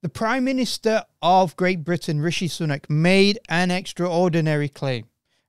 The Prime Minister of Great Britain, Rishi Sunak, made an extraordinary claim.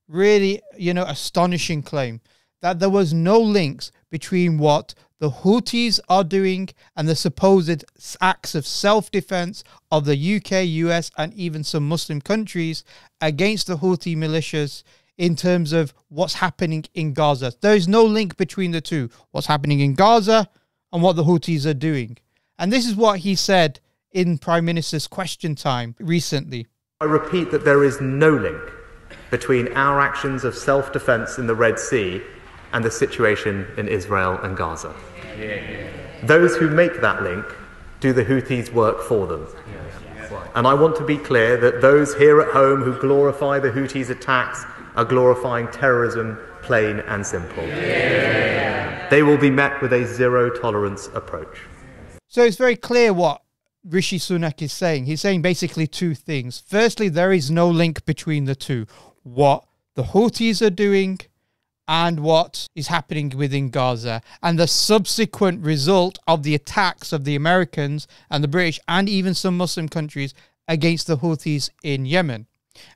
Really, astonishing claim that there was no links between what the Houthis are doing and the supposed acts of self-defense of the UK, US, and even some Muslim countries against the Houthi militias in terms of what's happening in Gaza. There is no link between the two, what's happening in Gaza and what the Houthis are doing. And this is what he said in Prime Minister's Question Time recently. I repeat that there is no link between our actions of self-defense in the Red Sea and the situation in Israel and Gaza. Those who make that link do the Houthis work for them. And I want to be clear that those here at home who glorify the Houthis' attacks are glorifying terrorism, plain and simple. They will be met with a zero-tolerance approach. So it's very clear what Rishi Sunak is saying. He's saying basically two things. Firstly, there is no link between the two. What the Houthis are doing and what is happening within Gaza, and the subsequent result of the attacks of the Americans and the British and even some Muslim countries against the Houthis in Yemen.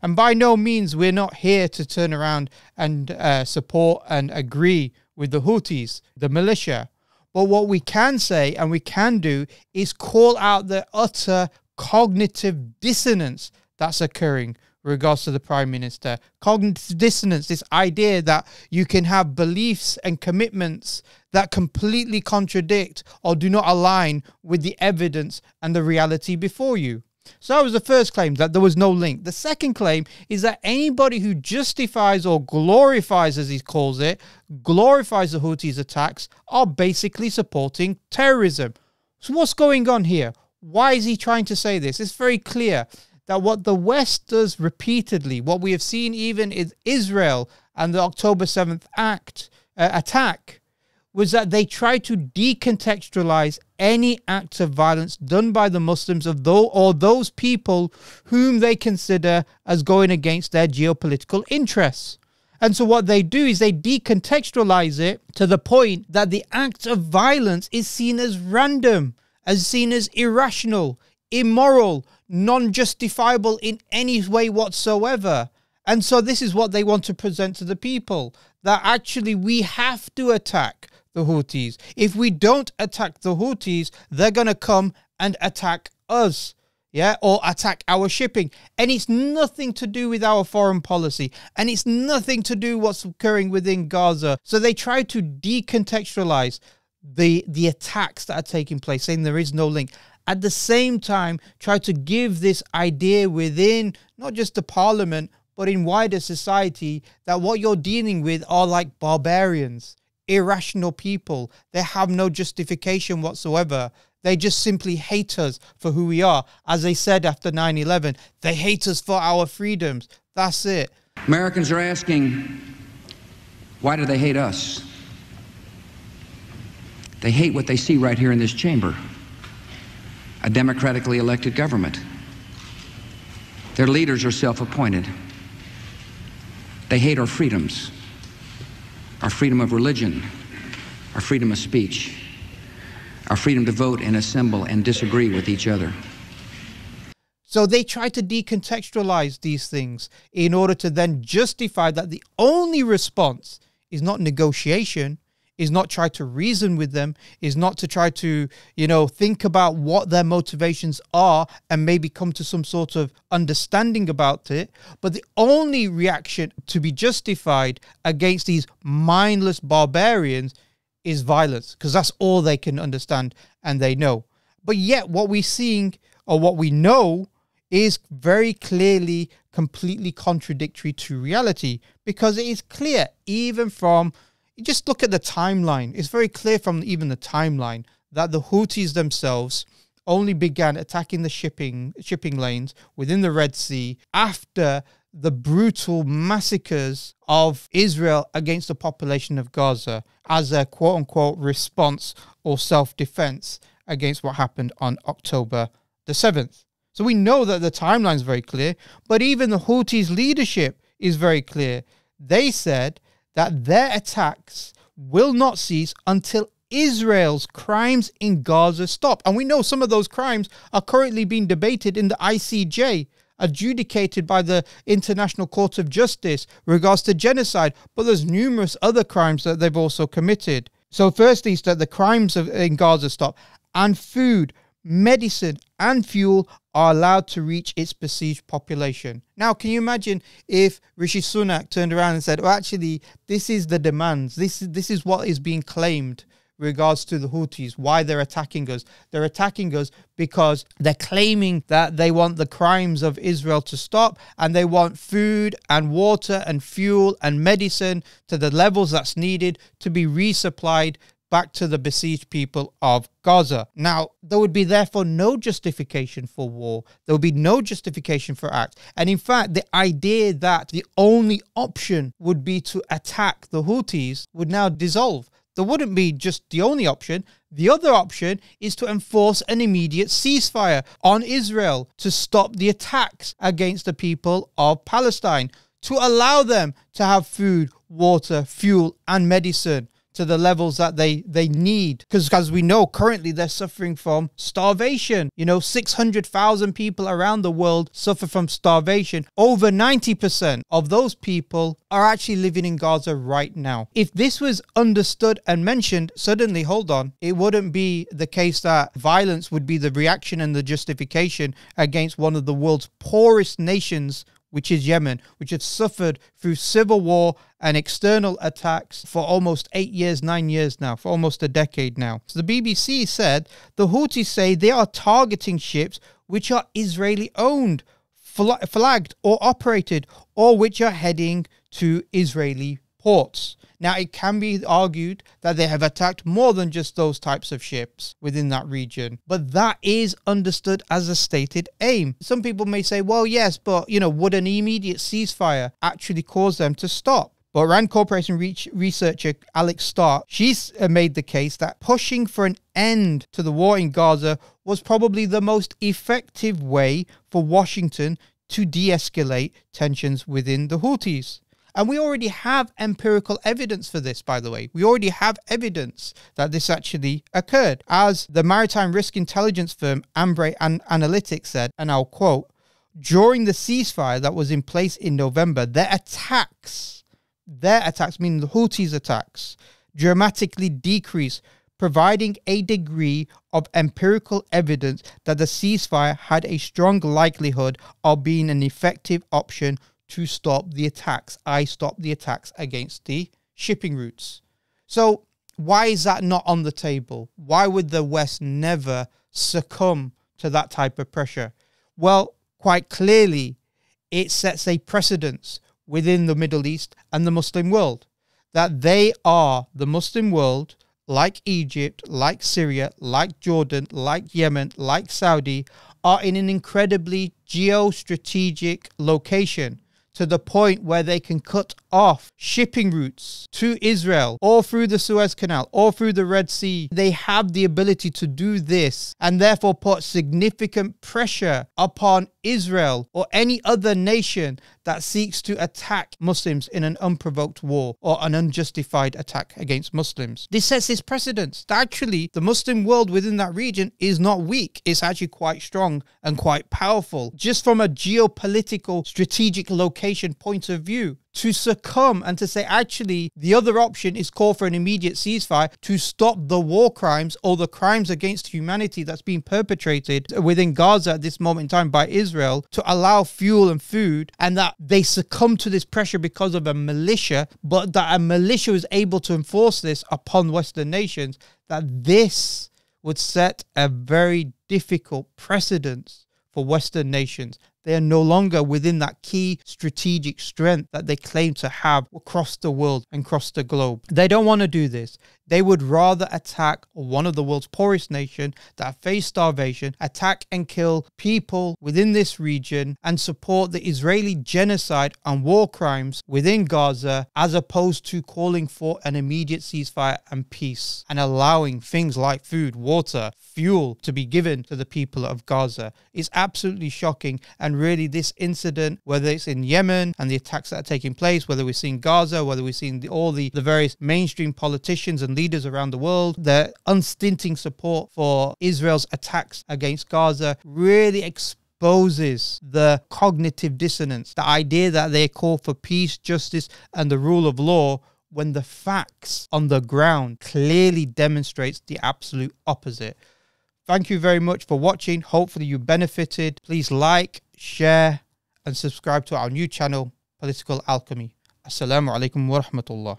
And by no means we're not here to turn around and support and agree with the Houthis, the militia. But what we can say and we can do is call out the utter cognitive dissonance that's occurring with regards to the Prime Minister. Cognitive dissonance, this idea that you can have beliefs and commitments that completely contradict or do not align with the evidence and the reality before you. So that was the first claim, that there was no link. The second claim is that anybody who justifies or glorifies, as he calls it, glorifies the Houthis' attacks are basically supporting terrorism. So what's going on here? Why is he trying to say this? It's very clear that what the West does repeatedly, what we have seen even in Israel and the October 7th attack, was that they try to decontextualize any act of violence done by the Muslims or those people whom they consider as going against their geopolitical interests. And so what they do is they decontextualize it to the point that the act of violence is seen as random, as seen as irrational, immoral, non-justifiable in any way whatsoever. And so this is what they want to present to the people, that actually we have to attack the Houthis. If we don't attack the Houthis, they're going to come and attack us, or attack our shipping. And it's nothing to do with our foreign policy, and it's nothing to do what's occurring within Gaza. So they try to decontextualize the attacks that are taking place, saying there is no link. At the same time, try to give this idea within not just the parliament, but in wider society, that what you're dealing with are like barbarians, irrational people. They have no justification whatsoever. They just simply hate us for who we are. As they said after 9/11, they hate us for our freedoms. That's it. Americans are asking, why do they hate us? They hate what they see right here in this chamber. A democratically elected government. Their leaders are self-appointed. They hate our freedoms. Our freedom of religion, our freedom of speech, our freedom to vote and assemble and disagree with each other. So they try to decontextualize these things in order to then justify that the only response is not negotiation, is not try to reason with them, is not to try to, think about what their motivations are and maybe come to some sort of understanding about it. But the only reaction to be justified against these mindless barbarians is violence, because that's all they can understand and they know. But yet what we're seeing, or what we know, is very clearly completely contradictory to reality, because it is clear even from, just look at the timeline. It's very clear from even the timeline that the Houthis themselves only began attacking the shipping lanes within the Red Sea after the brutal massacres of Israel against the population of Gaza as a quote-unquote response or self-defense against what happened on October the 7th. So we know that the timeline is very clear, but even the Houthis' leadership is very clear. They said that their attacks will not cease until Israel's crimes in Gaza stop. And we know some of those crimes are currently being debated in the ICJ, adjudicated by the International Court of Justice regards to genocide, but there's numerous other crimes that they've also committed. So firstly, is that the crimes in Gaza stop, and food, medicine and fuel are allowed to reach its besieged population. Now, can you imagine if Rishi Sunak turned around and said, well, actually, this is the demands. This is what is being claimed regards to the Houthis, why they're attacking us. They're attacking us because they're claiming that they want the crimes of Israel to stop, and they want food and water and fuel and medicine to the levels that's needed to be resupplied back to the besieged people of Gaza. Now, there would be therefore no justification for war. There would be no justification for acts. And in fact, the idea that the only option would be to attack the Houthis would now dissolve. There wouldn't be just the only option. The other option is to enforce an immediate ceasefire on Israel to stop the attacks against the people of Palestine, to allow them to have food, water, fuel, and medicine to the levels that they need. Because as we know, currently they're suffering from starvation. 600,000 people around the world suffer from starvation. Over 90% of those people are actually living in Gaza right now. If this was understood and mentioned, suddenly, hold on, it wouldn't be the case that violence would be the reaction and the justification against one of the world's poorest nations, which is Yemen, which has suffered through civil war and external attacks for almost 8 years, 9 years now, for almost a decade now. So the BBC said the Houthis say they are targeting ships which are Israeli-owned, flagged or operated, or which are heading to Israeli ports. Now, it can be argued that they have attacked more than just those types of ships within that region, but that is understood as a stated aim. Some people may say, well, yes, but, would an immediate ceasefire actually cause them to stop? But Rand Corporation researcher Alex Stark, she's made the case that pushing for an end to the war in Gaza was probably the most effective way for Washington to de-escalate tensions within the Houthis. And we already have empirical evidence for this, by the way. We already have evidence that this actually occurred. As the maritime risk intelligence firm Ambre Analytics said, and I'll quote, during the ceasefire that was in place in November, their attacks, meaning the Houthis' attacks, dramatically decreased, providing a degree of empirical evidence that the ceasefire had a strong likelihood of being an effective option to stop the attacks. Stop the attacks against the shipping routes. So why is that not on the table? Why would the West never succumb to that type of pressure? Well, quite clearly, it sets a precedence within the Middle East and the Muslim world, that the Muslim world, like Egypt, like Syria, like Jordan, like Yemen, like Saudi, are in an incredibly geostrategic location, to the point where they can cut off shipping routes to Israel or through the Suez Canal or through the Red Sea. They have the ability to do this and therefore put significant pressure upon Israel or any other nation that seeks to attack Muslims in an unprovoked war or an unjustified attack against Muslims. This sets this precedence that actually the Muslim world within that region is not weak. It's actually quite strong and quite powerful. Just from a geopolitical strategic location point of view, to succumb and to say, actually, the other option is call for an immediate ceasefire to stop the war crimes or the crimes against humanity that's being perpetrated within Gaza at this moment in time by Israel, to allow fuel and food, and that they succumb to this pressure because of a militia, but that a militia is able to enforce this upon Western nations, that this would set a very difficult precedence for Western nations. They are no longer within that key strategic strength that they claim to have across the world and across the globe. They don't want to do this. They would rather attack one of the world's poorest nations that face starvation, attack and kill people within this region, and support the Israeli genocide and war crimes within Gaza, as opposed to calling for an immediate ceasefire and peace and allowing things like food, water, fuel to be given to the people of Gaza. It's absolutely shocking and And really this incident, whether it's in Yemen and the attacks that are taking place, whether we're seeing Gaza, whether we're seeing all the various mainstream politicians and leaders around the world, their unstinting support for Israel's attacks against Gaza really exposes the cognitive dissonance, the idea that they call for peace, justice, and the rule of law, when the facts on the ground clearly demonstrates the absolute opposite. Thank you very much for watching. Hopefully you benefited. Please like, share, and subscribe to our new channel, Political Alchemy. Assalamu alaikum wa rahmatullah.